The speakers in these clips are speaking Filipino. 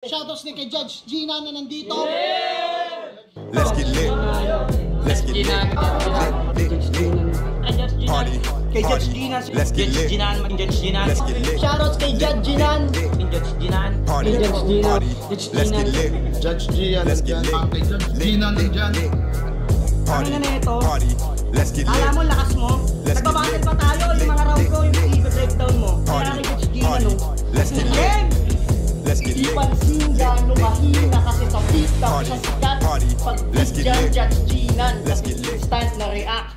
Shoutouts ni kay Judge Gina na nandito. Let's get lit. Let's get lit. Party. Kay Judge Gina. Let's get lit. Let's get lit. Shoutouts kay Judge Gina. Party. Party. Let's get lit. Judge Gian. Let's get lit. Kay Judge Gina nandyan. Party. Ano na ito? Party. Let's get lit. Alam mo, lakas mo. Let's get Nagbabattle lit. pa tayo. Yung mga round ko, yung i-breakdown mo. Party. Kaya kay Judge Gina, Party. no? Let's get lit. Game! Let's get Di lit. pansin gano'ng mahina kasi sa TikTok Party. siya sikat. Party. Pag Let's get dyan, lit. Judge Gina. Let's get lit. Instant na react.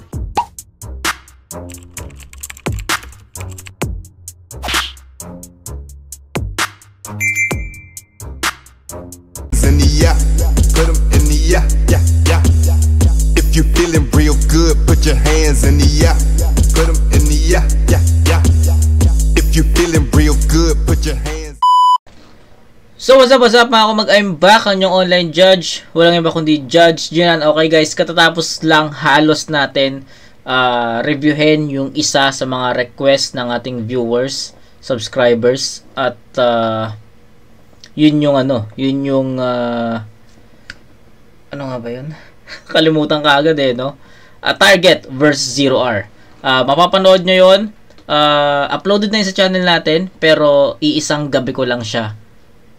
In the yeah, put 'em in the yeah, yeah, yeah. If you feeling real good, put your hands in the yeah, put 'em in the yeah, yeah, yeah. If you feeling real good, put your hands. So what's up mga kumag, I'm back, ang yung online judge. Walang iba kundi Judge Gian. Okay guys, katatapos lang halos natin reviewin yung isa sa mga request ng ating viewers, subscribers, at yun yung ano nga ba yun? Kalimutan ka agad no? Target versus 0R. Mapapanood nyo yun. Uploaded na yun sa channel natin, pero iisang gabi ko lang siya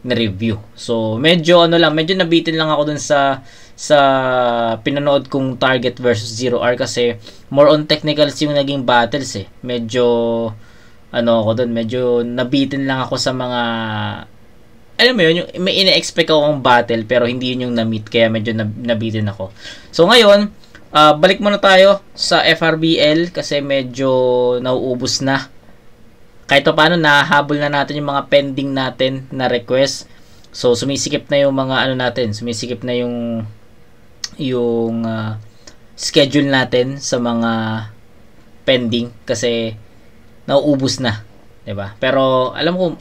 na-review. So, medyo medyo nabitin lang ako dun sa pinanood kong Target versus 0R kasi more on technicals yung naging battles eh. Medyo ako dun, medyo nabitin lang ako sa mga alam mo yun, yung may ina-expect akong battle pero hindi yun yung na-meet kaya medyo nabitin ako. So, ngayon, balik muna tayo sa FRBL kasi medyo nauubos na. Kahit pa paano, nahahabol na natin yung mga pending natin na request. So, sumisikip na yung mga natin. Sumisikip na yung schedule natin sa mga pending kasi nauubos na. 'Di ba? Pero, alam ko,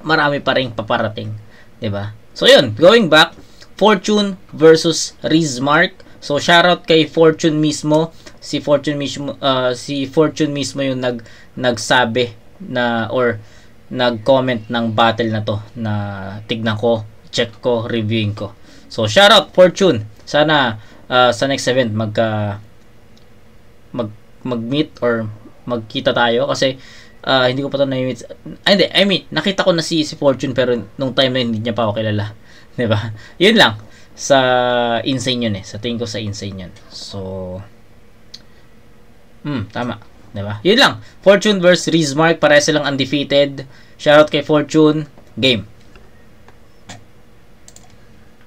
marami pa ring paparating. 'Di ba? So, yun. Going back, Fortune versus Rizmark. So, shoutout kay Fortune mismo. Si Fortune mismo yung nagsabi na or nag-comment ng battle na to na tignan ko, check ko, reviewing ko. So shoutout Fortune. Sana sa next event mag-meet or magkita tayo kasi hindi ko pa to na-meet. I mean, nakita ko na si Fortune pero nung time na hindi niya pa ako kilala. 'Di ba? 'Yun lang sa insane yun eh. Sa tingin ko sa insane yun. So tama. Diba? Yun lang. Fortune versus Rizmark. Pareha silang undefeated. Shoutout kay Fortune. Game.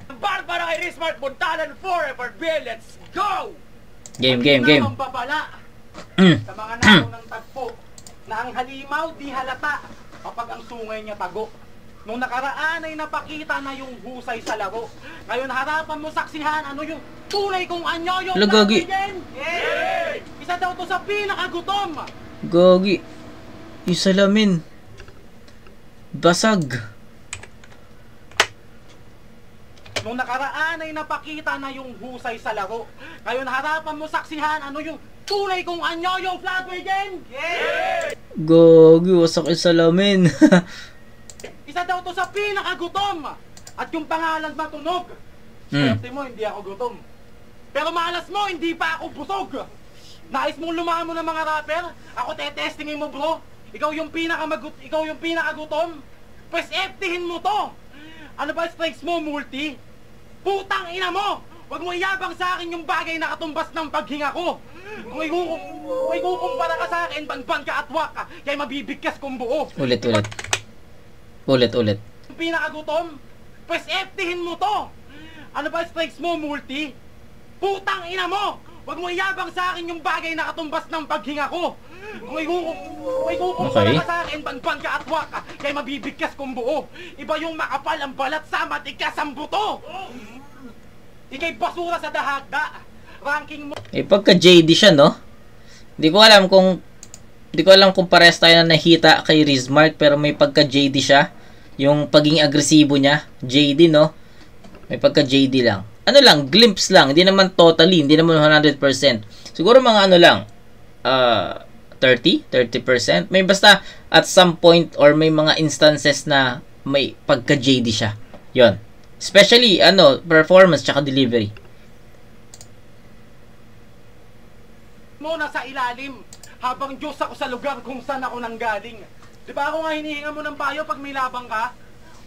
Barbara kay Rizmark, Buntalan 4, FRBL, let's go! Game. Ang babala sa mga naunang tagpo na ang halimaw di halata kapag ang sungay niya tago. Nung nakaraan ay napakita na yung husay sa laro. Ngayon harapan mo saksihan ano yung tunay kong anyo yung Gagi. Yay! Isa daw to sa pinakagutom. Gagi. Yung salamin. Basag. Nung nakaraan ay napakita na yung husay sa laro. Ngayon harapan mo saksihan ano yung tunay kong anyo yung flatway din. Yay! Gagi. Wasak yung salamin. Isa daw to sa pinakagutom. At yung pangalan matunog. Swerte mo, hindi ako gutom. Pero malas mo, hindi pa ako busog. Nais mong lumamo ng mga rapper? Ako tetestingin mo bro. Ikaw yung pinakagutom. Pues FThin mo to. Ano ba strikes mo, multi? Putang ina mo! Huwag mo iyabang sa akin yung bagay na katumbas ng paghinga ko. Kung ikukumpara ka sa akin, banban ka at wak ka, kaya mabibigkas kong buo. Ulit. Yung pinakagutom? Pues FThin mo to. Ano ba strikes mo, multi? Putang ina mo! Huwag mo iyabang sa akin yung bagay na katumbas ng paghinga ko. Kung ikukumpara ka sa akin, banban ka at wak ka, kaya mabibigkas kong buo. Iba yung makapal ang balat sa matigas ang buto. Ika'y basura sa dahagda. Ranking mo. Pagka JD siya, no? Hindi ko alam kung parehas tayo na nahita kay Rizmark pero may pagka JD siya. Yung pagiging agresibo niya, JD, no? May pagka JD lang. Ano lang, glimpse lang. Hindi naman totally, hindi naman 100%. Siguro mga 30%. May basta at some point or may mga instances na may pagka-JD siya. Yon. Especially, performance tsaka delivery. Muna sa ilalim, habang Diyos ako sa lugar kung saan ako nanggaling. Di ba ako nga hinihinga mo ng payo pag may labang ka?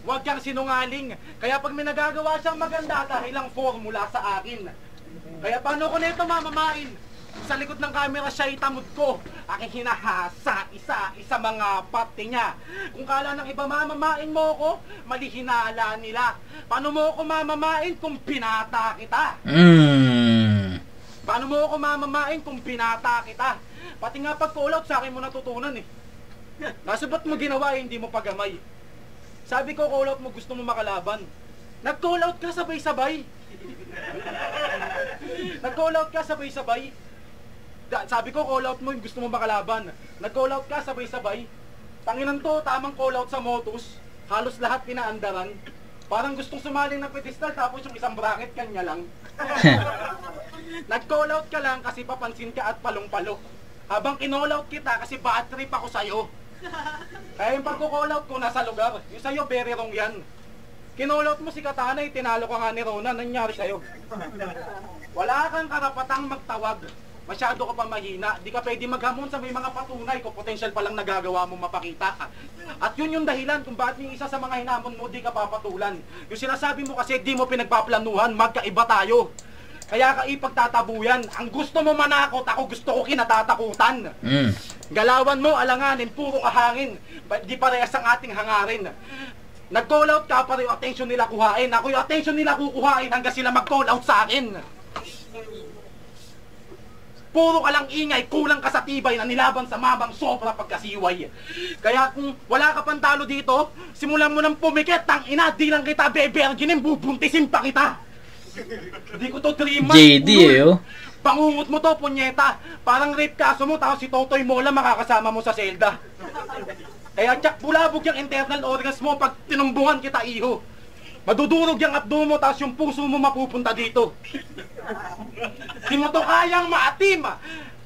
Huwag kang sinungaling. Kaya pag may nagagawa siyang maganda dahil lang formula sa akin. Kaya paano ko nito mamamain? Sa likod ng camera siya itamod ko. Aking hinahasa isa mga pati niya. Kung kala ng iba mamamain mo ko, mali hinala nila. Paano mo ako mamamain kung pinata kita? Paano mo ako mamamain kung pinata kita? Pati nga pag-call out sa akin mo natutunan eh. Kaso ba't mo ginawa hindi mo pagamay? Sabi ko call out mo gusto mo makalaban. Nag-call out ka sabay-sabay. Nag-call out ka sabay-sabay. Sabi ko call out mo yung gusto mo makalaban. Nag-call out ka sabay-sabay. Tanginan to, tamang call out sa Motus. Halos lahat pinaandaran. Parang gustong sumaling ng pedestal tapos yung isang bracket kanya lang. Nag-call out ka lang kasi papansin ka at palong-palo. Habang kinall out kita kasi bad trip ako sa'yo. Kaya yung pagko-call out ko nasa lugar. Yung sa'yo, very wrong yan. Kinall out mo si Katanay, tinalo ka nga ni Rona. Nangyari sa'yo? Wala kang karapatang magtawag. Masyado ka pa mahina. Di ka pwede maghamon sa may mga patunay kung potential palang nagagawa mo mapakita. At yun yung dahilan kung bakit yung isa sa mga hinamon mo di ka papatulan. Yung sinasabi mo kasi di mo pinagpaplanuhan, magkaiba tayo. Kaya ka ipagtatabuyan. Ang gusto mo manakot, ako gusto ko kinatatakutan. Galawan mo, alanganin, puro kahangin. Di parehas ang ating hangarin. Nag-call out ka, para yung attention nila kuhain. Ako yung attention nila kukuhain hanggang sila mag-call out sa akin. Puro ka lang ingay, kulang ka sa tibay na nilaban sa mabang sobra pagkasiway. Kaya kung wala ka pang talo dito, simulan mo nang pumikit, tangina, di lang kita beberginin, bubuntisin pa kita. Di ko to 3 months. JD oh. Pangungot mo to, punyeta. Parang rape kaso mo, tapos si Totoy Mola makakasama mo sa selda. Kaya tsak bulabog yung internal organs mo pag tinumbungan kita, iho. Madudurog yung abdo mo, tapos yung puso mo mapupunta dito. Di mo to kayang maatim,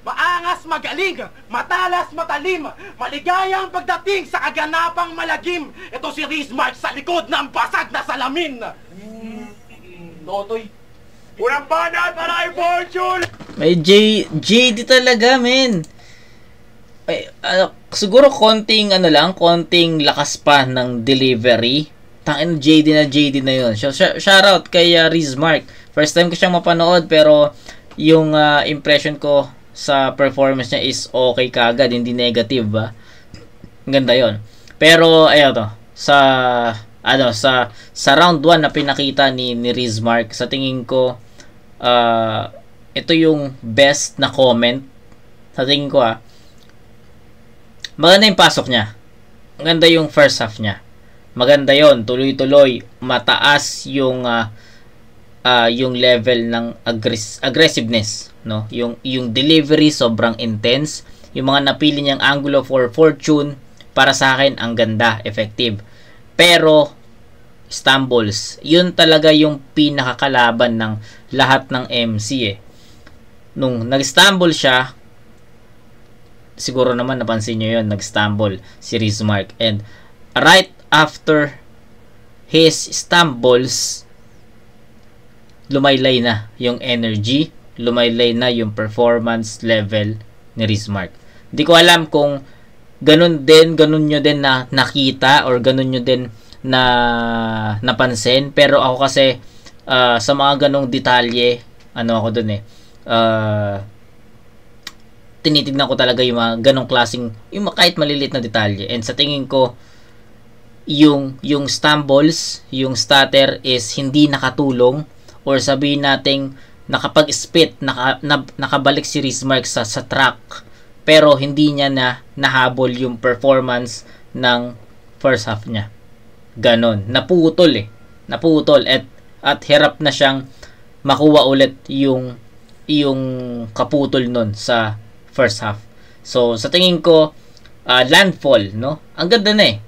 maangas magaling, matalas matalim, maligayang pagdating sa kaganapang malagim. Ito si Rizmark sa likod ng basag na salamin. Totoy, unang banat para kay Fortune! May JD talaga, men. Ay, siguro konting konting lakas pa ng delivery. Tangin JD na yun. Shoutout kay Rizmark. First time ko siyang mapanood pero yung impression ko sa performance niya is okay kagad, hindi negative ba. Ganda yon. Pero ayun to, sa round 1 na pinakita ni Rizmark, sa tingin ko ito yung best na comment. Sa tingin ko maganda yung pasok niya. Maganda yung first half niya. Maganda yon, tuloy-tuloy, mataas yung level ng aggressiveness, no? Yung delivery sobrang intense, yung mga napili niyang angulo for Fortune para sa akin ang ganda, effective. Pero stumbles, yun talaga yung pinakakalaban ng lahat ng MC Nung nag-stumble siya, siguro naman napansin niyo yun, nag-stumble si Rizmark, and right after his stumbles, lumaylay na yung energy, lumaylay na yung performance level ni Rizmark. Hindi ko alam kung ganun nyo din na nakita or ganun nyo din na napansin, pero ako kasi sa mga ganong detalye, ako dun tinitignan ko talaga yung mga ganong klaseng, yung kahit maliliit na detalye, and sa tingin ko yung stumbles, yung stutter is hindi nakatulong, or sabihin nating nakapag-spit, nakabalik si Rizmark sa track, pero hindi niya nahabol yung performance ng first half niya. Ganon, naputol at hirap na siyang makuha ulit yung kaputol nun sa first half. So sa tingin ko, landfall, no? Ang ganda na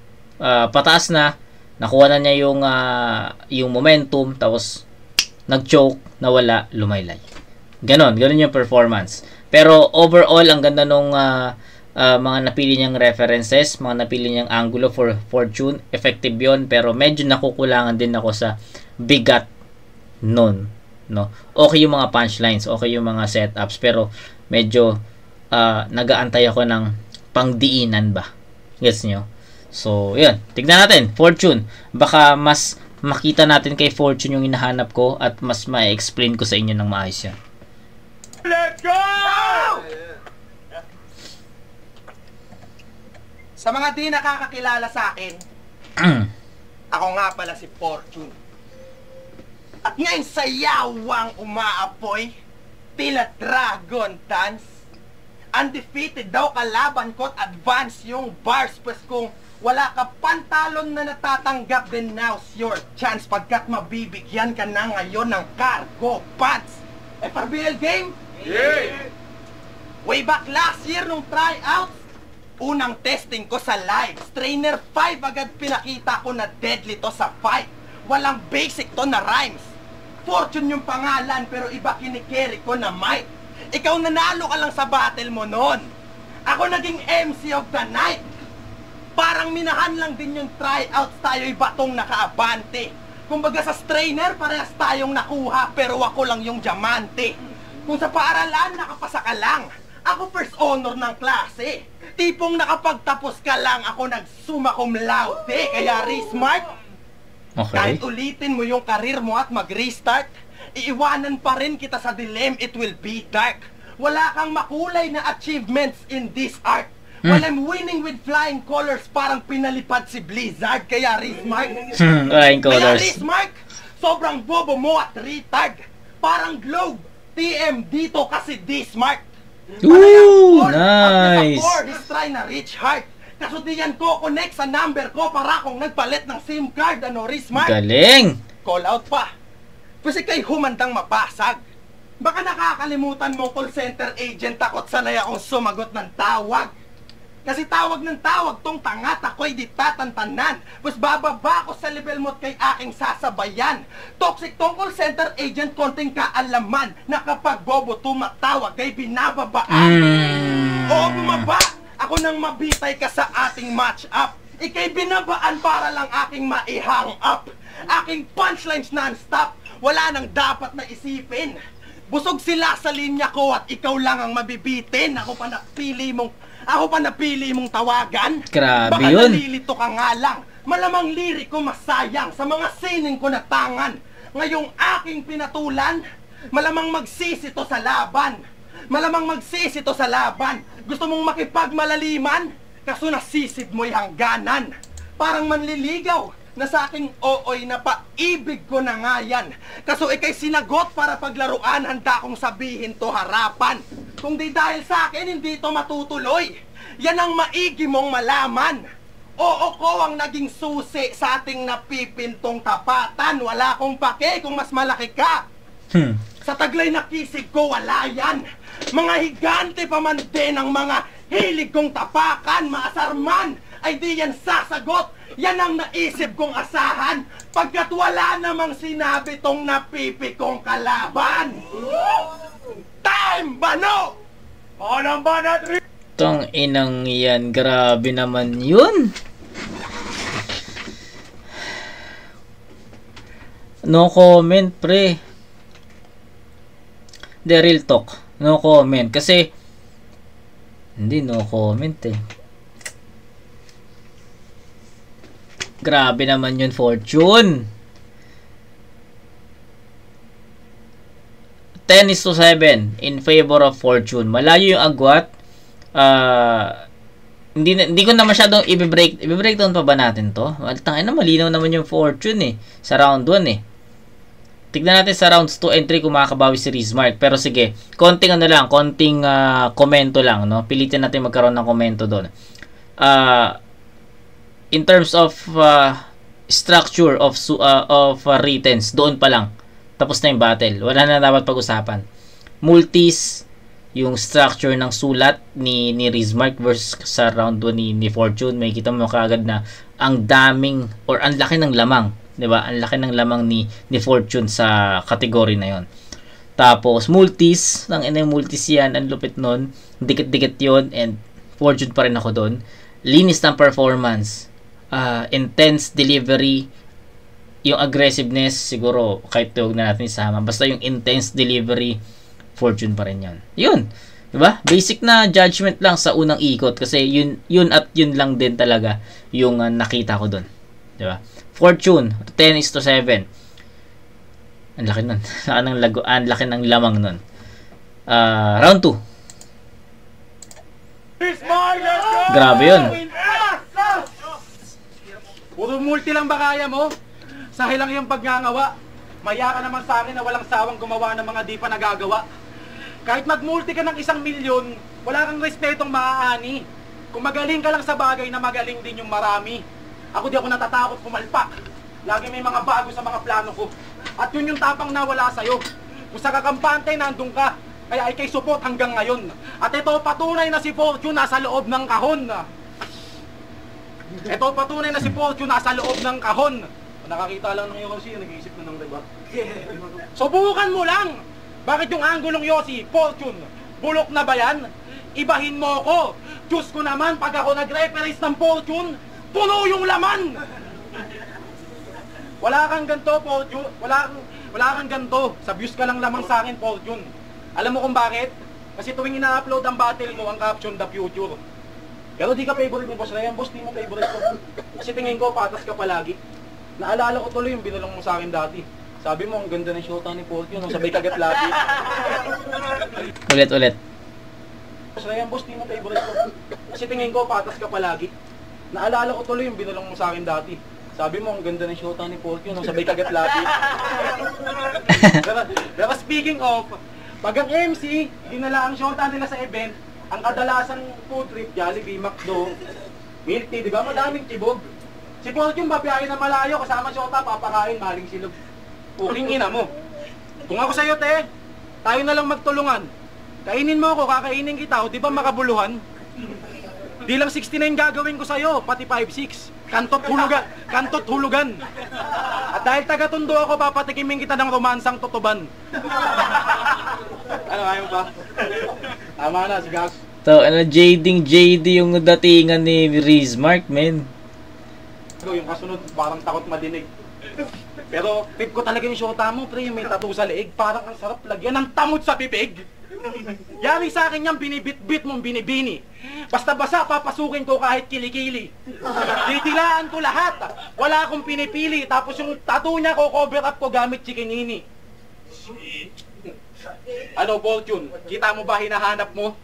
pataas na, nakuha na niya yung momentum, tapos nag-choke, nawala, lumaylay. Ganon yung performance. Pero overall, ang ganda nung mga napili niyang references, mga napili niyang angulo for Fortune, effective yon, pero medyo nakukulangan din ako sa bigat nun, no? Okay yung mga punchlines, okay yung mga setups, pero medyo nagaantay ako ng pangdiinan ba? Gets nyo? So, yun. Tignan natin. Fortune. Baka mas makita natin kay Fortune yung hinahanap ko at mas ma-explain ko sa inyo ng maayos yan. Let's go! Sa mga di nakakakilala sa akin, ako nga pala si Fortune. At ngayon sa yawang umaapoy, tila dragon dance, undefeated daw kalaban ko at advance yung bars, pues kung wala ka pantalon na natatanggap, then now's your chance pagkat mabibigyan ka na ngayon ng cargo pants. FRBL game? Yeah! Way back last year nung tryouts, unang testing ko sa live, Trainer 5 agad pinakita ko na deadly to sa fight. Walang basic to na rhymes. Fortune yung pangalan pero iba kinikerry ko na mic. Ikaw nanalo ka lang sa battle mo nun. Ako naging MC of the night. Parang minahan lang din yung tryouts, tayo'y batong nakaabante. Kumbaga sa strainer, parehas tayong nakuha pero ako lang yung diamante. Kung sa paaralan, nakapasa ka lang, ako first honor ng klase. Tipong nakapagtapos ka lang, ako nagsumma cum laude. Kaya re-smart. Okay. Kahit ulitin mo yung karir mo at mag-restart, iiwanan pa rin kita sa dilemma, it will be dark. Wala kang makulay na achievements in this art. While I'm winning with flying colors, parang pinalipad si Blizzard. Kaya re-smart. Flying Kaya colors. re-smart, sobrang bobo mo at retard. Parang globe, TM dito kasi D-smart. Ooh, nice. He's trying na reach hard. Kaso di yan ko connect sa number ko para akong nagpalit ng SIM card. Ano, re-smart? Galing. Call out pa. Kasi kay humandang mapasag. Baka nakakalimutan mo call center agent, takot sanay akong sumagot ng tawag. Kasi tawag ng tawag tong tangat, ako'y di tatantanan. Pues bababa ko sa level mo't kay aking sasabayan. Toxic tong call center agent, konting kaalaman na kapag bobo tumatawag kay binababaan. Oo, bumaba. Ako nang mabitay ka sa ating match up. Ika'y binabaan para lang aking maihang up. Aking punchlines non-stop, wala nang dapat na isipin. Busog sila sa linya ko at ikaw lang ang mabibitin. Ako pa napili mong tawagan. Grabe Baka yun. nalilito ka nga lang. Malamang lirik ko masayang sa mga sining ko na tangan. Ngayong aking pinatulan, malamang magsisito sa laban. Malamang magsisito sa laban. Gusto mong makipagmalaliman? Kaso nasisid mo'y hangganan. Parang manliligaw na sa aking ooy na paibig ko na nga yan. Kaso ika'y sinagot para paglaruan, handa kong sabihin to harapan. Kung di dahil sa akin, hindi to matutuloy. Yan ang maigi mong malaman. Oo ko ang naging susi sa ating napipintong tapatan. Wala akong pake kung mas malaki ka. Sa taglay na kisig ko, wala yan. Mga higante pa man din ang mga hilig kong tapakan. Maasar man, ay di yan sasagot. Yan ang naisip kong asahan. Pagkat wala namang sinabi tong napipi kong kalaban. Time, bano! Anong banat? Tong inang yan, grabe naman yun. No comment, pre. The real talk. No comment. Kasi, hindi no comment eh. Grabe naman yun, Fortune. 10-7 in favor of Fortune. Malayo yung agwat. Hindi ko na masyadong i-breakdown pa ba natin to? Tangina, malinaw naman yung Fortune eh. Sa round 1 eh. Tignan natin sa rounds 2 and 3 kung makakabawi si Rizmark. Pero sige, konting komento lang, no? Pilitin natin magkaroon ng komento doon. In terms of structure of writtens, doon pa lang tapos na yung battle. Wala na dapat pag-usapan. Multis, yung structure ng sulat ni Rizmark versus sa round 2 ni Fortune, may kita mo kaagad na ang daming or ang laki ng lamang, 'di ba? Ang laki ng lamang ni Fortune sa category na 'yon. Tapos multis, multis yan, ang lupit nun. Dikit-dikit 'yon, and Fortune pa rin ako doon. Linis ng performance, intense delivery, yung aggressiveness siguro kahit huwag na natin isama, basta yung intense delivery, Fortune pa rin yan. Yun, diba? Basic na judgment lang sa unang ikot kasi yun at yun lang din talaga yung nakita ko doon, diba? Fortune 10:7. Ang laki nun. Ang laki ng lamang nun. Round 2. Grabe yun. Puro multi lang ba kaya mo? Sahil lang yung pagngangawa. Maya ka naman sa akin na walang sawang gumawa ng mga di pa nagagawa. Kahit mag-multi ka ng 1 milyon, wala kang respetong maaani. Kung magaling ka lang sa bagay na magaling din yung marami. Ako di ako natatakot pumalpak. Lagi may mga bago sa mga plano ko. At yun yung tapang na wala sa'yo. Kung sa kakampante, nandun ka. Kaya ay kay support hanggang ngayon. At ito patunay na si Fortune nasa loob ng kahon. Ito patunay na si Fortune nasa loob ng kahon. Nakakita lang ng Yossi, nag-iisip na ng diba? Subukan mo lang! Bakit yung anggulong Yossi, Fortune, bulok na ba yan? Ibahin mo ko! Diyos ko naman, pag ako nag-reference ng Fortune, puno yung laman! Wala kang ganto, Fortune. Wala kang ganto. Sa views ka lang lamang sa akin, Fortune. Alam mo kung bakit? Kasi tuwing ina-upload ang battle mo, ang caption, the future. Pero di ka favorite ni Boss Ryan. Boss, di mo favorite ko. Kasi tingin ko, patas ka palagi. Naalala ko tuloy yung binulong mo sa akin dati. Sabi mo, ang ganda ng shota ni Fortune. Nung sabay kagat lagi. Ulit. Boss Ryan, boss, di mo favorite ko. Kasi tingin ko, patas ka palagi. Naalala ko tuloy yung binulong mo sa akin dati. Sabi mo, ang ganda ng shota ni Fortune. Nung sabay kagat lagi. Pero speaking of, pag ang MC, dinala ang shota nila sa event, ang kadalasang food trip, Jollibee, McDo, milk tea, di ba? Madaming tibog. Si Fortune babiyahin na malayo, kasama shota, papakain, maling silog. Puking ina mo. Kung ako sa'yo, te, tayo na lang magtulungan. Kainin mo ako, kakainin kita, o di ba makabuluhan? Di lang 69 gagawin ko sa'yo, pati 5'6". Kantot hulugan. At dahil taga-Tondo ako, papatikimin kita ng romansang tutuban. Ano, ayaw pa? Tama na, sigag. JD yung datingan ni Rizmark, men. Yung kasunod, parang takot madinig. Pero, trip ko talaga yung shota mo, pre, yung may tattoo sa leeg. Parang ang sarap lagyan ng tamot sa bibig. Yari sa akin yung binibit-bit mong binibini. Basta-basa, papasukin ko kahit kilikili. Didilaan ko lahat. Wala akong pinipili. Tapos yung tattoo niya ko, cover up ko gamit chikinini. Ano, Fortune? Kita mo ba hinahanap mo?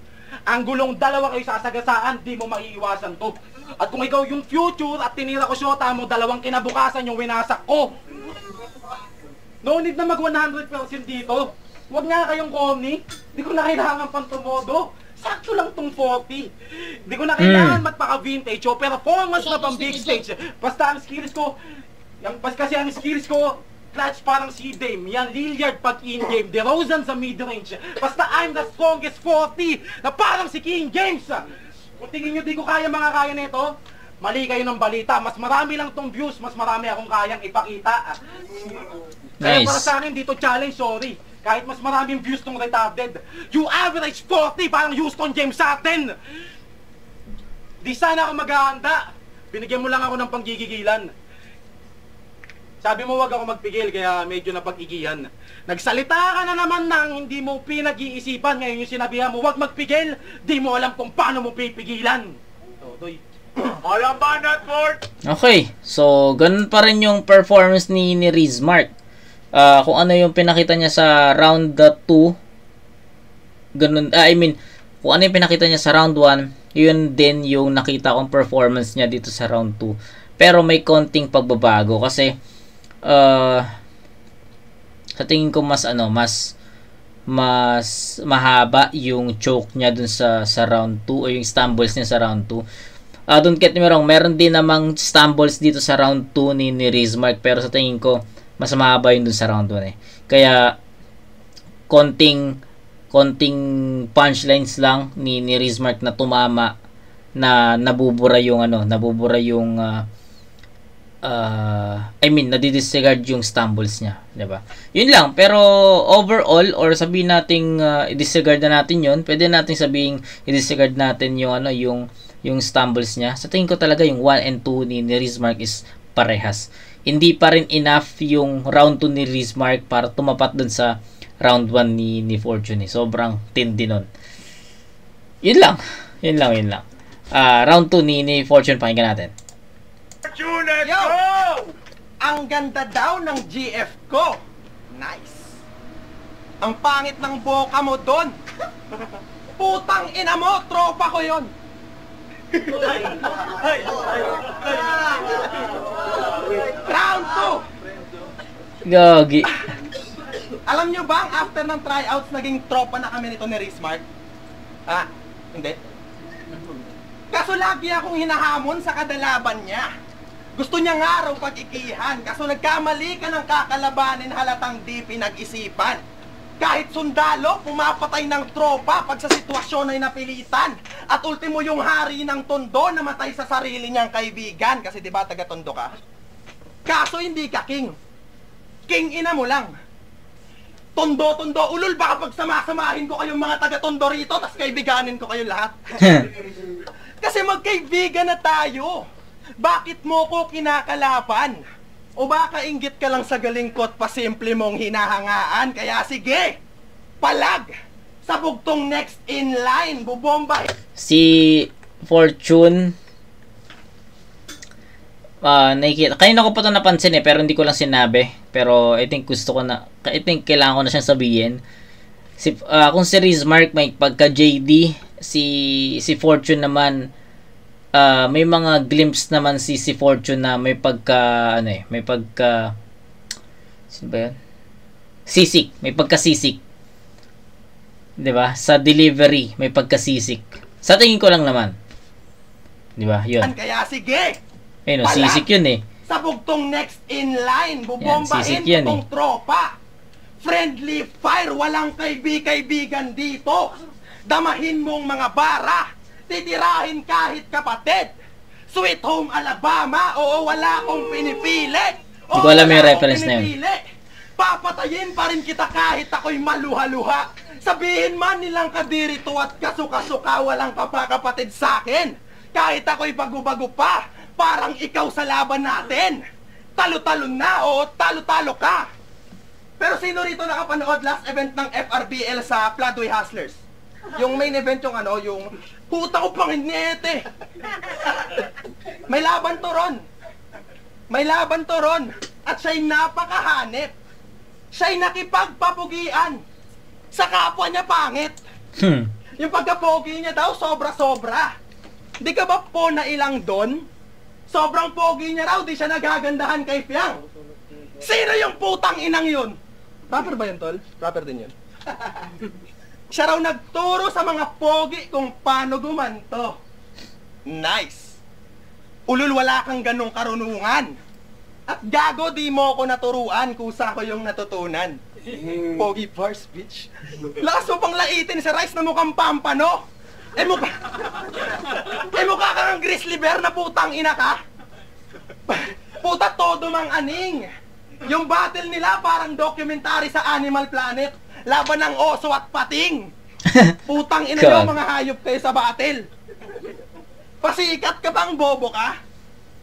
Ang gulong dalawa kayo sasagasaan, di mo maiiwasan to. At kung ikaw yung future at tinira ko shota mo, 2 kinabukasan yung winasak ko. No need na mag 100% dito. Huwag nga kayong komni. Di ko na kailangan pang tumodo. Sakto lang tong 40. Di ko na kailangan magpaka-vintage o performance na pang big stage. Basta ang skills ko, kasi ang skills ko, clutch parang si Dame. Yan, Lillard pag in-game. DeRozan sa mid-range. Basta I'm the strongest 40 na parang si King James. Kung tingin nyo di ko kaya mga kaya nito, mali kayo ng balita. Mas marami lang tong views, mas marami akong kayang ipakita. Kaya para sa akin dito challenge, sorry. Kahit mas maraming views tong retarded. You average 40, parang Houston James sa atin. Di sana ako maghahanda. Binigyan mo lang ako ng panggigigilan. Sabi mo wag ako magpigil, kaya medyo napag-igihan. Nagsalita ka na naman nang hindi mo pinag-iisipan. Ngayon yung sinabihan mo, wag magpigil. Di mo alam kung paano mo pipigilan. Todoy. Alam ba, Nutford? Okay, so ganun pa rin yung performance ni Rizmark. Kung ano yung pinakita niya sa round 2, ganun, kung ano yung pinakita niya sa round 1, yun din yung nakita kong performance niya dito sa round 2. Pero may konting pagbabago kasi sa tingin ko mas mahaba yung choke niya dun sa round 2 o yung stumbles niya sa round 2. Don't get me wrong, meron din namang stumbles dito sa round 2 ni Rizmark, pero sa tingin ko mas mahaba yun dun sa round 1 eh. Kaya konting punchlines lang ni Rizmark na tumama na nabubura yung I mean, nadidisregard yung stumbles niya, 'di ba? Yun lang, pero overall or sabihin nating i-disregard na natin 'yon, pwede nating sabihin i-disregard natin yung yung stumbles niya. Sa tingin ko talaga yung 1 and 2 ni Rizmark is parehas. Hindi pa rin enough yung round 2 ni Rizmark para tumapat dun sa round 1 ni Fortune. Sobrang tindi nun. Yun lang. Round 2 ni Fortune, pakinggan natin. Yo! Ang ganda daw ng GF ko. Nice. Ang pangit ng boka mo doon. Putang ina mo, tropa ko yon. Round 2. Gagi. Alam nyo ba, after ng tryouts, naging tropa na kami nito ni Rizmark? Hindi. Kaso lagi akong hinahamon sa kadalaban niya. Gusto niya nga raw pag-ikihan, kaso nagkamali ka ng kakalabanin, halatang di pinag-isipan. Kahit sundalo, pumapatay ng tropa pag sa sitwasyon ay napilitan. At ultimo yung hari ng tondo, namatay sa sarili niyang kaibigan. Kasi diba taga-tondo ka? Kaso hindi ka king. King ina mo lang. Tondo-tondo, ulol, baka pag sama-samahin ko kayong mga taga-tondo rito, tas kaibiganin ko kayo lahat. Kasi magkaibigan na tayo. Bakit mo ko kinakalaban? O baka inggit ka lang sa galing ko at pasimple mong hinahangaan? Kaya sige, palag! Sa bugtong next in line, bubomba! Si Fortune, nakikita, kanina ko pa ito napansin pero hindi ko lang sinabi. Pero I think kailangan ko na siyang sabihin. Kung si Rizmark may pagka JD, si Fortune naman, may mga glimpse naman si Fortune na may pagka sino ba yan? Sisik, may pagkasisik. 'Di ba? Sa delivery may pagkasisik. Sa tingin ko lang naman. 'Di ba? 'Yun. Kaya sige. Sisik 'yun eh. Sa bugtong next in line, bubombahin itong tropa. Friendly fire, walang kaibigan dito. Damahin mong mga bara. Titirahin kahit kapatid. Sweet Home Alabama, oo, wala akong pinipili. Hindi ko alam yung reference na yun. Papatayin pa rin kita kahit ako'y maluha-luha. Sabihin man nilang kadirito at kasuka-suka, walang kapakapatid sa akin. Kahit ako'y bago-bago pa, parang ikaw sa laban natin. Talo-talo na, oo, talo-talo ka. Pero sino rito nakapanood last event ng FRBL sa Floodway Hustlers? Yung main event yung puta ko panginete. May laban to ron. At siya'y napakahanip. Siya'y nakipagpapugian. Sa kapwa niya pangit. Yung pagkapogi niya daw, sobra-sobra. Di ka ba po na ilang doon? Sobrang pogi niya raw, di siya nagagandahan kay Piang. Sino yung putang inang yun? Proper ba yun, tol? Proper din yun. Siya raw nagturo sa mga pogi kung paano gumanto. Nice. Ulul, wala kang ganong karunungan. At gago, di mo ako naturuan, kusa ko yung natutunan. Pogi bars, bitch. Lakas mo pang laitin sa rice na mukhang pampano. Mukha kang grizzly bear na putang ina ka. Puta, todo mang aning. Yung battle nila parang documentary sa Animal Planet. Laban ng oso at pating. Putang ina nyo, mga hayop kayo sa battle. Pasikat ka bang bobo ka?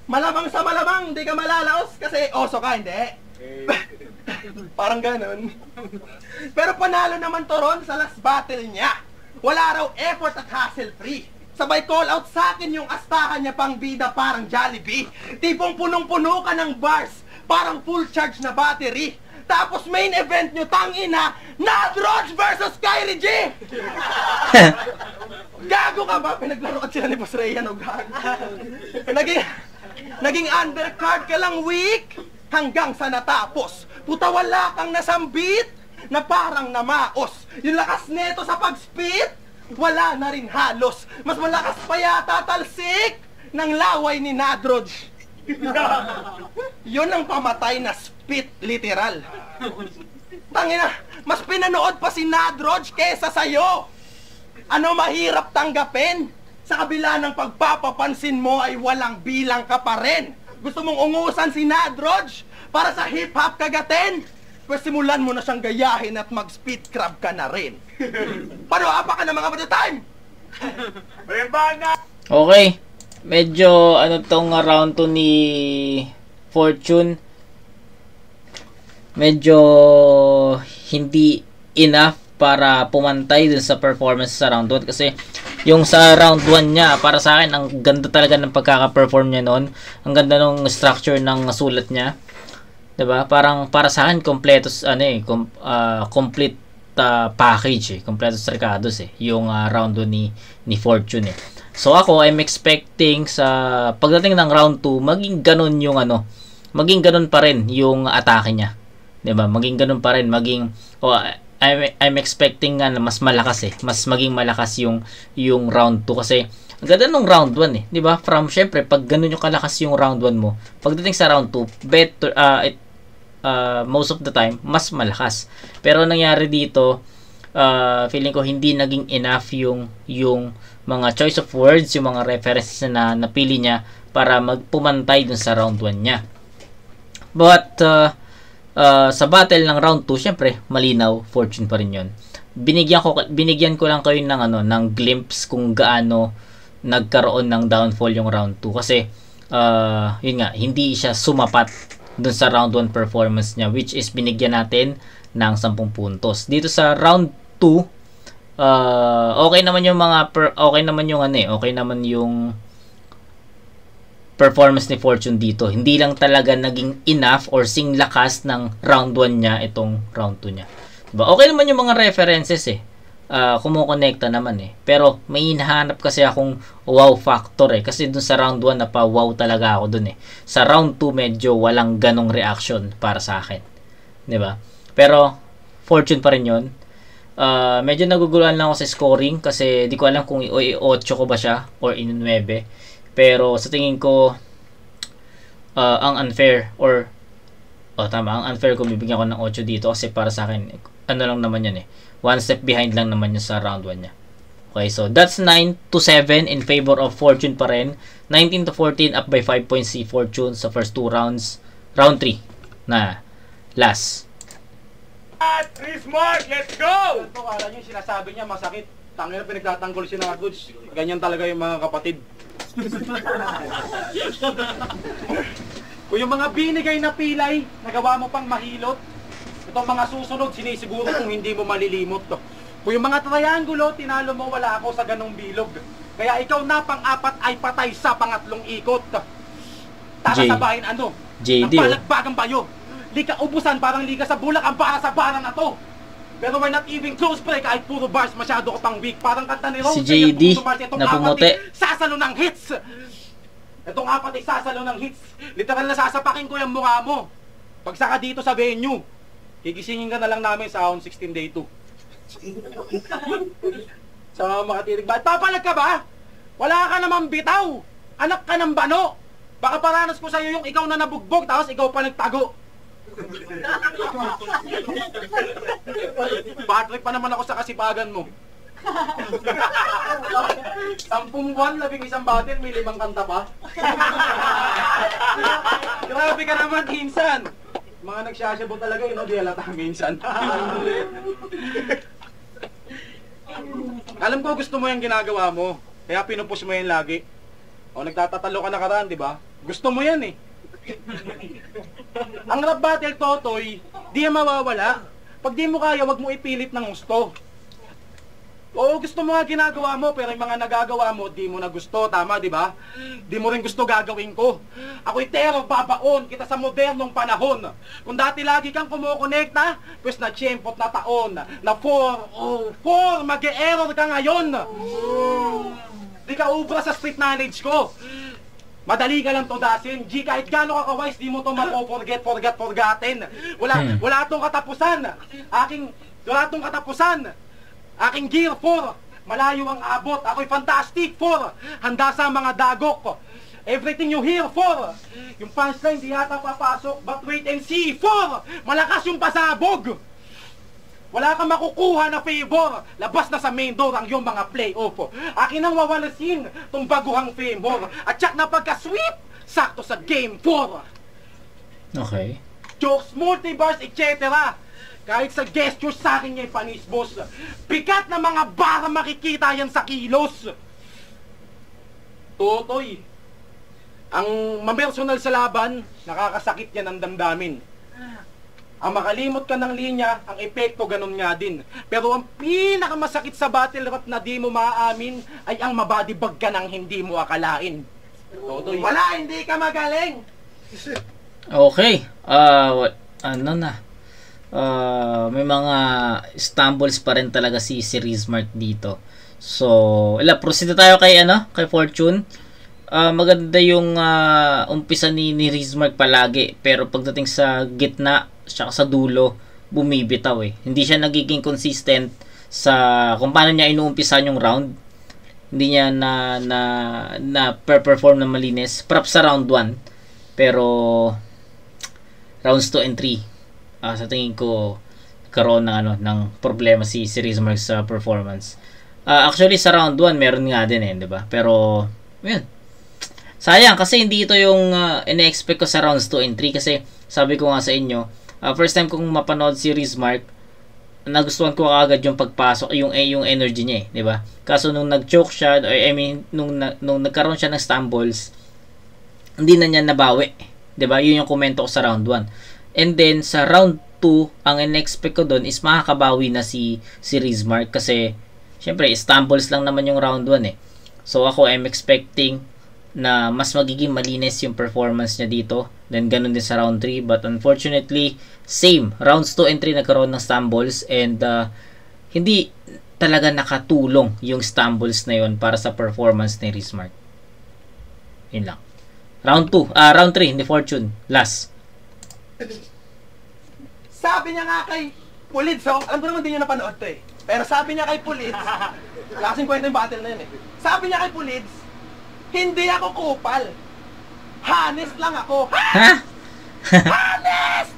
Malamang sa malamang, di ka malalaos kasi oso ka, hindi? Parang ganun. Pero panalo naman to ron sa last battle niya. Wala raw effort at hassle-free. Sabay call out sa akin yung astahan niya pang bida parang Jollibee. Tipong punong-puno ka ng bars, parang full charge na battery. Tapos main event nyo, tangina, Nadroge versus Kyrie G! Gago ka ba? Pinaglaruan sila ni Boss Rayan o gago. Naging undercard ka lang week hanggang sa natapos. Puta, wala kang nasambit na parang namaos. Yung lakas neto sa pag-spit, wala na rin halos. Mas malakas pa yata talsik ng laway ni Nadroge. Yun ang pamatay na spit literal. Tangina, mas pinanood pa si Nadroge kesa sa'yo. Ano mahirap tanggapin? Sa kabila ng pagpapapansin mo ay walang bilang ka pa rin. Gusto mong ungusan si Nadroj para sa hip-hop kagatin? Pues simulan mo na siyang gayahin at mag-speed crab ka na rin. Paano apa ka na mga bata time? Okay. Medyo ano tong round 2 ni Fortune. Medyo hindi enough para pumantay dun sa performance sa round 1 kasi yung sa round 1 niya, para sa akin ang ganda talaga ng pagkaka-perform niya noon. Ang ganda ng structure ng sulat niya. 'Di ba? Parang para sa akin kompleto complete package kompleto sarkados yung round 2 ni Fortune So ako I'm expecting sa pagdating ng round 2 maging ganun yung maging ganun pa rin yung atake niya. 'Di ba? Maging ganun pa rin, I'm expecting nga na mas malakas mas maging malakas yung round 2 kasi ang ganda nung round 1 'di ba? From syempre pag ganun yung kalakas yung round 1 mo, pagdating sa round 2 better most of the time mas malakas. Pero nangyari dito feeling ko hindi naging enough yung mga choice of words, yung mga references na napili niya para magpumantay dun sa round 1 niya. But sa battle ng round 2, syempre malinaw, Fortune pa rin 'yon. Binigyan ko lang kayo ng glimpse kung gaano nagkaroon ng downfall yung round 2 kasi yun nga, hindi siya sumapat dun sa round 1 performance niya, which is binigyan natin ng 10 puntos. Dito sa round 2 okay naman yung performance ni Fortune dito. Hindi lang talaga naging enough or sing lakas ng round 1 niya itong round 2 niya. Diba? Okay naman yung mga references kumukonekta naman Pero may hinahanap kasi akong wow factor kasi dun sa round 1 napa-wow talaga ako dun Sa round 2 medyo walang ganong reaction para sa akin. 'Di ba? Pero Fortune pa rin 'yon. Medyo naguguluhan lang ako sa scoring kasi di ko alam kung i-8 ko ba siya or in 9. Pero sa tingin ko ang unfair ang unfair ko bibigyan ko ng 8 dito kasi para sa akin lang naman yan one step behind lang naman yun sa round 1 niya. Okay, so that's 9-7 in favor of Fortune pa rin. 19-14 up by 5 points si Fortune sa first 2 rounds. Round 3 na last. Chris Mark, let's go! Ito, kala nyo yung sinasabi niya masakit. Tangina, pinagtatanggol si Nadroj. Ganyan talaga yung mga kapatid. Kung yung mga binigay na pilay, nagawa mo pang mahilot, itong mga susunod, sinisiguro kung hindi mo malilimot to. Kung yung mga triangulo, tinalo mo, wala ako sa ganong bilog. Kaya ikaw na pang-apat ay patay sa pangatlong ikot. Tatasabahin JD, ng palagbagang bayo. Lika ubusan, parang lika sa bulak ang para sa bara na to. Pero we're not even close, pre, kahit puro bars, masyado ko pang weak. Parang kanta ni Rose, si JD na pumuti. Sasalo ng hits. Itong apat ay sasalo ng hits. Literal na sasapakin ko yung mukha mo. Pagsaka dito sa venue, gigisingin ka na lang namin sa on 16 day 2. Sa mga makatinig ba? Papalag ka ba? Wala ka naman bitaw. Anak ka ng bano. Baka paranas ko sa'yo yung ikaw na nabugbog, tapos ikaw pa nagtago. Patrick pa naman ako sa kasipagan mo. 10 buwan, 11 battle, may 5 kanta pa. Grabe ka naman, Insan. Mga nagsasyabo talaga, di halata minsan. Alam ko gusto mo yung ginagawa mo, kaya pinupush mo yan lagi. O nagtatatalo ka na karaan, di ba? Gusto mo yan Ang rap battle, Totoy, di yan mawawala. Pag di mo kaya, wag mo ipilit ng gusto. Oo, gusto mo nga ginagawa mo, pero yung mga nagagawa mo, di mo na gusto, tama, di ba? Di mo rin gusto gagawin ko. Ako'y terror, babaon kita sa modernong panahon. Kung dati lagi kang kumukonekta, pues na tiyempot na taon, na 4, mag-e-error ka ngayon. Di ka ubra sa street knowledge ko. Madali ka lang todasin. G, kahit gano'n ka ka-wise, di mo to forgotten. Wala tong katapusan. Wala tong katapusan. Aking gear 4, malayo ang abot. Ako'y fantastic 4, handa sa mga dagok. Everything you hear 4, yung punchline di yata papasok, but wait and see 4, malakas yung pasabog. Wala kang makukuha na favor. Labas na sa main door ang iyong mga play-off. Akin ang wawalasin tong baguhang favor. At tsak na pagka-sweep sakto sa Game 4. Okay. Jokes, multiverse, etc. Kahit sa gestures sa akin niya panis, boss. Bigat na mga bara makikita yan sa kilos. Totoy, ang mapersonal sa laban, nakakasakit yan ang damdamin. Ang makalimot ka ng linya, ang epekto ganun nga din. Pero ang pinakamasakit sa battle rap na di mo maaamin ay ang mabadibag ka ng hindi mo akalain. Totoy, wala, hindi ka magaling. Okay. Ano na? May mga stumbles pa rin talaga si Rizmark dito. So, proceed na tayo kay Fortune. Maganda yung umpisa ni Rizmark palagi, pero pagdating sa gitna, saka sa dulo, bumibitaw eh. Hindi siya nagiging consistent sa kung paano niya inuumpisan yung round. Hindi niya na perform na malinis. Perhaps sa round 1, pero rounds 2 and 3, sa tingin ko karoon ng problema si Rizmark sa performance. Actually sa round 1 meron nga din 'di ba? Pero yun. Sayang kasi hindi ito yung ina-expect ko sa rounds 2 and 3 kasi sabi ko nga sa inyo, first time kong mapanood si Rizmark, nagustuhan ko agad yung pagpasok, yung energy niya 'di ba? Kaso nung nag-choke siya, nung nagkaroon siya ng stumbles, hindi na niya nabawi. 'Di ba? Yun yung komento ko sa round 1. And then sa round 2, ang in-expect ko doon is makakabawi na si Rizmark kasi syempre stumbles lang naman yung round 1 eh. So ako I'm expecting na mas magiging malinis yung performance niya dito. Then ganun din sa round 3, but unfortunately same, rounds 2 and 3 nagkaroon ng stumbles and hindi talaga nakatulong yung stumbles na yun para sa performance ni Rizmark. Yun lang. Round 3 ni Fortune, last. Sabi niya nga kay Pulids, alam ko naman din yung napanood to eh. Pero sabi niya kay Pulids, kasing kwento yung battle na yun eh. Sabi niya kay Pulids, hindi ako kupal. Honest lang ako. Ha? Honest!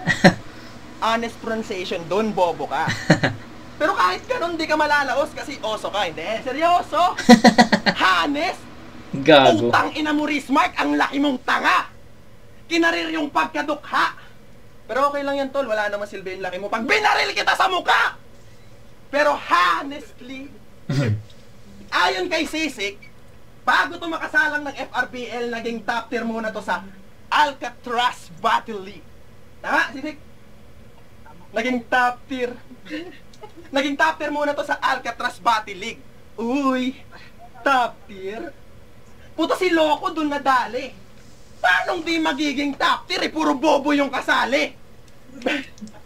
Honest pronunciation, doon bobo ka. Pero kahit ganun, di ka malalaos kasi oso ka. Hindi, seryoso. Honest. Gago. Utang ina mo, Rizmark, ang laki mong tanga. Kinarir yung pagkadukha. Pero okay lang yan, tol. Wala naman silbi yung laki mo pag binaril kita sa mukha. Pero honestly, ayon kay Sisik, bago to makasalang ng FRPL, naging top tier muna to sa Alcatraz Battle League. Tama, Sisik? Naging top tier. Naging top tier muna to sa Alcatraz Battle League. Uy, top tier? Puto si Loco dun nadali. Paano di magiging top tier? Puro bobo yung kasali.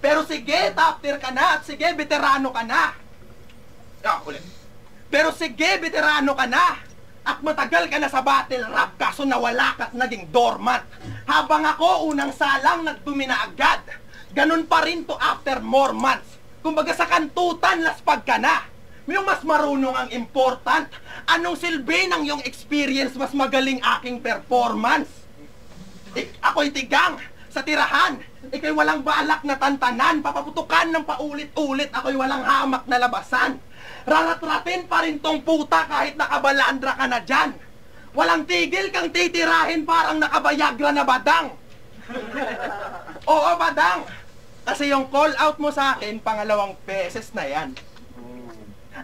Pero sige, top tier ka na. At sige, veterano ka na. Ulit. Pero sige, veterano ka na. At matagal ka na sa battle rap. Kaso nawala ka't naging dormant. Habang ako unang salang nagdumi na agad. Ganun pa rin to after more months. Kumbaga sa kantutan, laspag ka na. Yung mas marunong ang important. Anong silbi ng yung experience mas magaling aking performance? Ako'y tigang sa tirahan. Ika'y walang balak na tantanan. Papaputukan ng paulit-ulit. Ako'y walang hamak na labasan. Raratratin pa rin tong puta kahit nakabalandra ka na dyan. Walang tigil kang titirahin parang nakabayagra na badang. Oo, badang. Kasi yung call out mo sa akin, pangalawang beses na yan.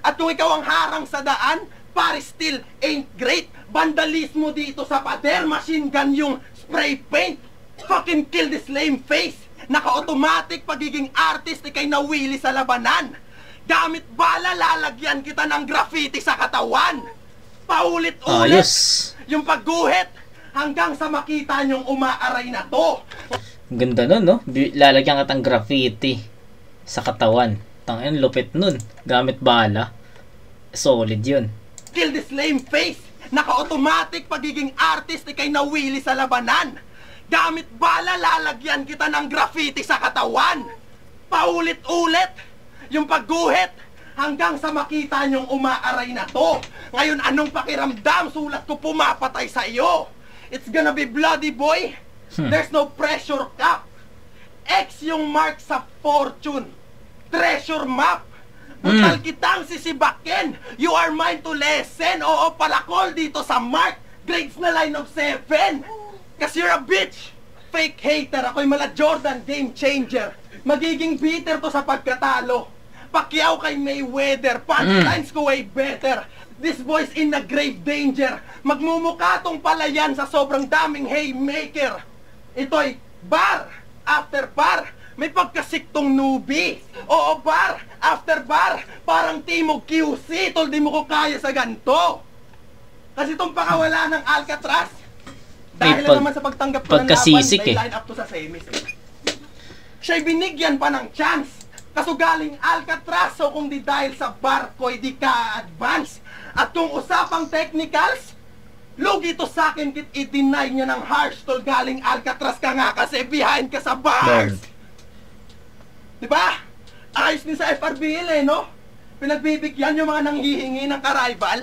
At kung ikaw ang harang sa daan, pare still ain't great. Vandalismo dito sa pader, machine gun yung spray paint. Fucking kill this lame face. Naka-automatic pagiging artist, ikay nawili sa labanan. Gamit bala, lalagyan kita ng graffiti sa katawan. Paulit-ulit yung pagguhit hanggang sa makita nyong umaaray na to. Ganda nun, no? Lalagyan ka ng graffiti sa katawan. Tangin, lupit nun. Gamit bala. Solid yun. Kill this lame face. Naka-automatic pagiging artist, ikay nawili sa labanan. Gamit bala, lalagyan kita ng graffiti sa katawan. Paulit-ulit yung pagguhit hanggang sa makita nyong umaaray na to. Ngayon, anong pakiramdam? Sulat ko pumapatay sa iyo. It's gonna be bloody, boy. There's no pressure cap. X yung mark sa fortune. Treasure map. Butal kitang sisibakin. You are mine to lesson. Oo, palakol dito sa mark. Grades na line of 7. Kasi you're a bitch! Fake hater, ako'y mala Jordan, game changer. Magiging bitter to sa pagkatalo. Pacquiao kay Mayweather, punchlines ko way better. This boy's in a grave danger. Magmumukha tong palayan sa sobrang daming haymaker. Ito'y bar after bar. May pagkasiktong newbie. Oo, bar after bar. Parang Timog QC, tol, di mo ko kaya sa ganto. Kasi itong pakawala ng Alcatraz, dahil lang naman sa pagtanggap ko ng laban, may line up to sa semis. Siya'y binigyan pa ng chance. Kaso galing Alcatraz, so kung di dahil sa barko'y di ka advance. At kung usapang technicals, lugi to sa akin kit i-deny niya ng harsh. Tol, galing Alcatraz ka nga kasi behind ka sa bars. Diba? Ayos din sa FRBL no? Pinagbibigyan yung mga nanghihingi ng ka-rival.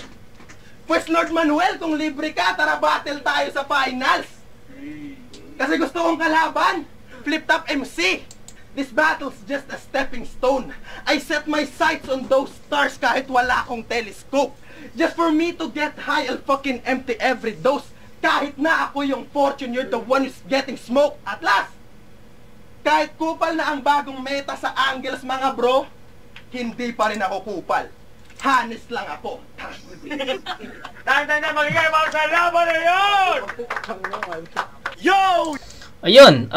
Pues Lord Manuel, kung libre ka, tara battle tayo sa finals. Kasi gusto kong kalaban, flip top MC. This battle's just a stepping stone. I set my sights on those stars kahit wala akong telescope. Just for me to get high, I'll fucking empty every dose. Kahit na ako yung fortune, you're the one who's getting smoke. At last, kahit kupal na ang bagong meta sa angles mga bro, hindi pa rin ako kupal. Honest lang ako. Tanda na magigay mga sa laban na yun! Yo! Ayun,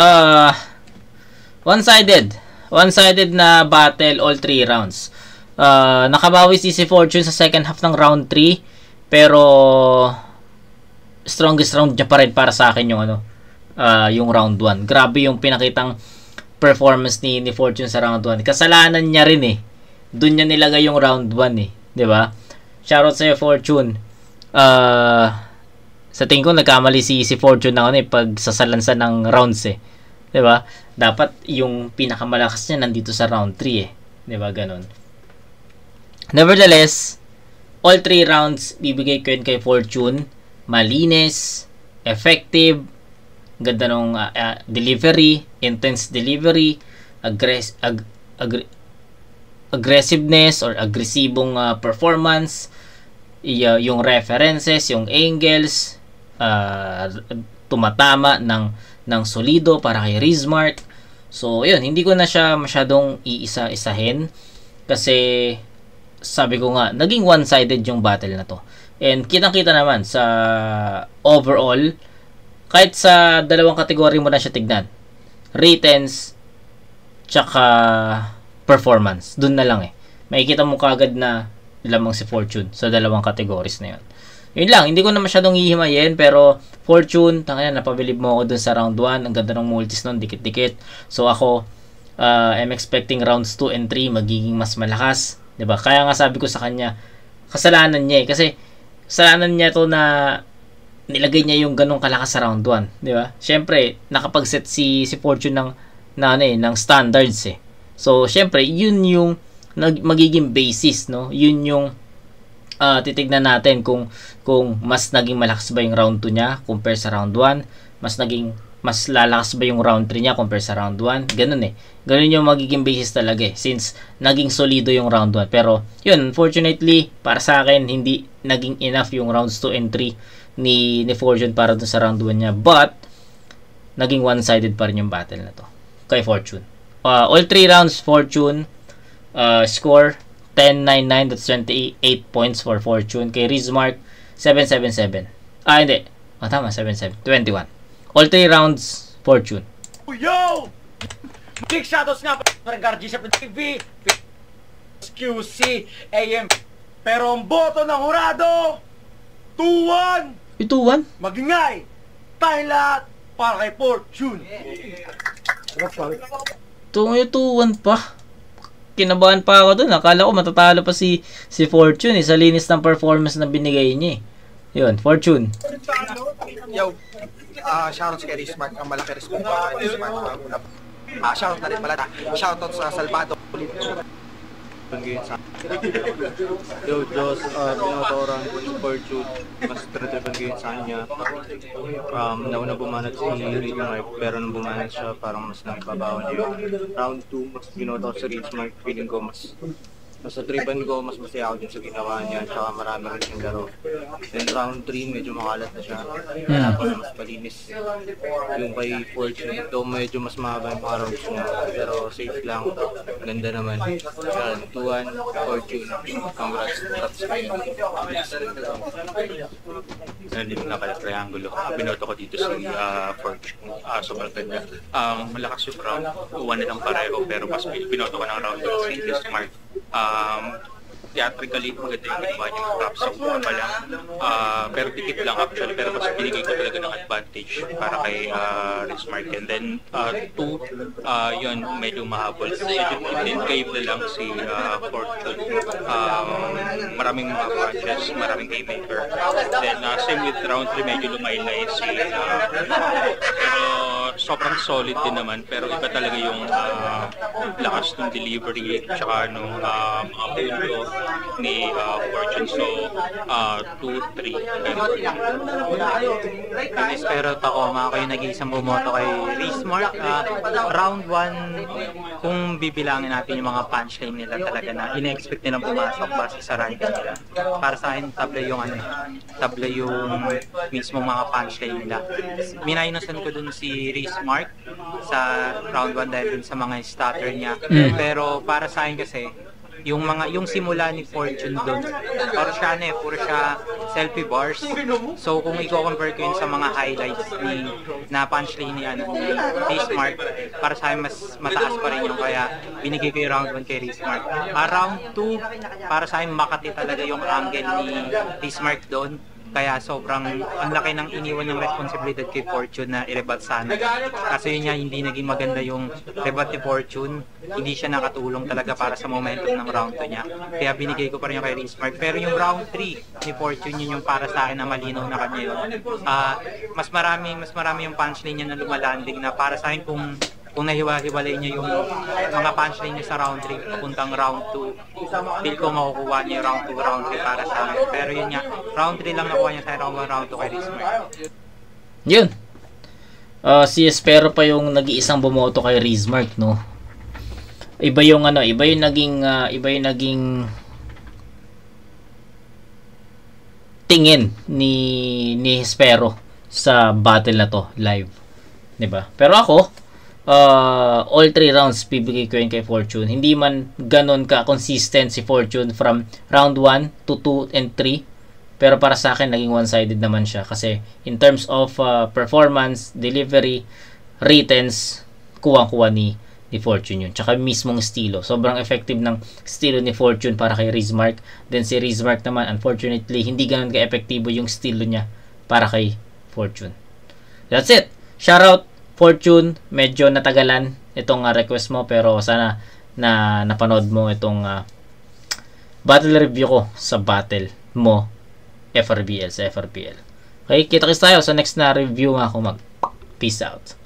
one-sided na battle all 3 rounds. Nakabawi si Fortune sa second half ng round 3, pero strongest round niya pa rin para sa akin yung yung round 1. Grabe yung pinakitang performance ni Fortune sa round 1. Kasalanan niya rin eh. Doon niya nilagay yung round 1 eh, 'di ba? Shoutout sa Fortune. Sa tingin ko nagkamali si Fortune na pag sasalansan ng rounds eh. 'Di ba? Dapat yung pinakamalakas niya nandito sa round 3 eh. 'Di ba? Ganun. Nevertheless, all 3 rounds bibigay ko yun kay Fortune. Malinis, effective, ganda nung delivery, intense delivery, aggressiveness or agresibong performance, yung references, yung angles, tumatama ng solido para kay Rizmark. So, yun, hindi ko na siya masyadong iisa-isahin kasi sabi ko nga, naging one-sided yung battle na to. And kitang-kita naman sa overall, kahit sa dalawang kategory mo na siya tignan, writtens tsaka performance, dun na lang eh. Makikita mo kagad na lamang si Fortune sa dalawang categories na yun. Yun lang, hindi ko na masyadong hihimayin, pero Fortune, tangina, napabilib mo ako dun sa round 1, ang ganda ng multis nun, dikit-dikit. So ako, I'm expecting rounds 2 and 3 magiging mas malakas, 'di ba? Kaya nga sabi ko sa kanya, kasalanan niya eh, kasi kasalanan niya to na nilagay niya yung ganong kalakas sa round 1, 'di ba? Syempre, nakapag-set si Fortune ng standards eh. So, syempre, yun yung magiging basis, no? Yun yung titignan natin kung mas naging malakas ba yung round 2 niya compare sa round 1, mas lalakas ba yung round 3 niya compare sa round 1. Ganun eh. Ganun yung magiging basis talaga eh, since naging solido yung round 1. Pero, yun, unfortunately, para sa akin, hindi naging enough yung rounds 2 and 3 ni Fortune para dun sa round 1 niya. But, naging one-sided pa rin yung battle na to kay Fortune. All 3 rounds, Fortune score 10-9-9, that's 28 points for Fortune. Kay Rizmark, 7-7-7. Hindi. Tama, 7-7. 21. All 3 rounds, Fortune. Yo! Big shoutouts nga para Gargi sa TV, QC, AM. Pero ang boto ng hurado, 2-1! 2-1? Magingay! Tayo lahat para kay Fortune. Yung 2-1 pa. Kinabahan pa ako dun. Akala ko matatalo pa si Fortune sa linis ng performance na binigay niya eh. Yun, Fortune. Yo, shoutout kay Rizmark, ang malaki respect ko kay Rizmark. Shoutout na rin pala. Shoutout sa Salvador. Yo, Diyos, pinatoran ko si Fortune. Mas credible game sa kanya. Nauna bumanat si Rizmark, pero nung bumanat siya, parang mas nakibabawan niya. Round 2, mas binoto si Rizmark. Feeling ko mas Sa tripan ko, mas masaya ako din sa ginawa niya, tsaka marami rin siyang laro. Then round 3, medyo makalat na siya. Tapos mas malinis yung kay Fortune. Though medyo mas mahaba yung mga rounds niya, pero safe lang. Ganda naman. Yan, 2-1, Fortune. Congrats. Nandito na pala triangulo. Binoto ko dito si Fortune. Sobrang ganda. Malakas yung round. 1 na lang pareho, pero mas binoto ko ng round si Smart. Theatrically, maganda yung ginawa niya ng props sa una pa lang. Pero dikit lang actually, pero mas binigay ko talaga ng advantage para kay Smart. And then, 2, yun, medyo mahabol. Then, cave na lang si Fortune. Maraming mga punches, maraming game maker. Then, same with round 3, medyo lumaylay si pero sobrang solid din naman, pero iba talaga yung lakas ng delivery tsaka nung mga pulo ni Fortune. So 2-3 Pero ako, mga kayo nag-iisang bumoto kay Resmart. Round 1, kung bibilangin natin yung mga punchline nila talaga na ina-expect nilang pumasok base sa ranking nila. Para sa akin, tabla yung mismo mga punchline nila. Minayunasan ko dun si Resmart sa round 1 dahil dun sa mga starter niya. Pero para sa akin kasi, yung simula ni Fortune doon, puro siya selfie bars. So kung i-compare ko yun sa mga highlights na punchline ni Resmart, para sa akin mas mataas pa rin yung kaya binigay ko yung round 1 kay Resmart. Round 2, para sa akin Makati talaga yung angle ni Resmart doon. Kaya sobrang ang laki ng iniwan yung responsibilidad kay Fortune na i-rebut sana. Kasi yun nga, hindi naging maganda yung rebut ni Fortune. Hindi siya nakatulong talaga para sa momentum ng round 2 niya. Kaya binigay ko pa rin yung kay Resmart. Pero yung round 3 ni Fortune, yun yung para sa akin na malinaw na kanya yun. Mas marami yung punchline niya na lumalanding na para sa akin kung nahiwa-hiwalay niya yung mga punchline niya sa round 3 papuntang round 2, feel ko makukuha niya yung round 2, round 3 para sa akin. Pero yun nga, round 3 lang nakuha niya sa round 1, round 2 kay Resmart. Yun. Si Espero pa yung nag-iisang bumoto kay Resmart, no? Iba yung naging tingin ni Espero sa battle na to live. 'Di ba? Pero ako, all 3 rounds bibigay ko yun kay Fortune. Hindi man ganun ka-consistent si Fortune from round 1 to 2 and 3. Pero para sa akin, naging one-sided naman siya. Kasi in terms of performance, delivery, returns, kuwang-kuwa ni Fortune yun. Tsaka mismong estilo. Sobrang effective ng estilo ni Fortune para kay Resmart. Then si Resmart naman, unfortunately, hindi ganun ka-epektibo yung estilo niya para kay Fortune. That's it. Shoutout Fortune, medyo natagalan itong request mo, pero sana na napanood mo itong battle review ko sa battle mo FRBL sa FRBL. Okay, kita-kits tayo sa next na review mga kumag. Peace out.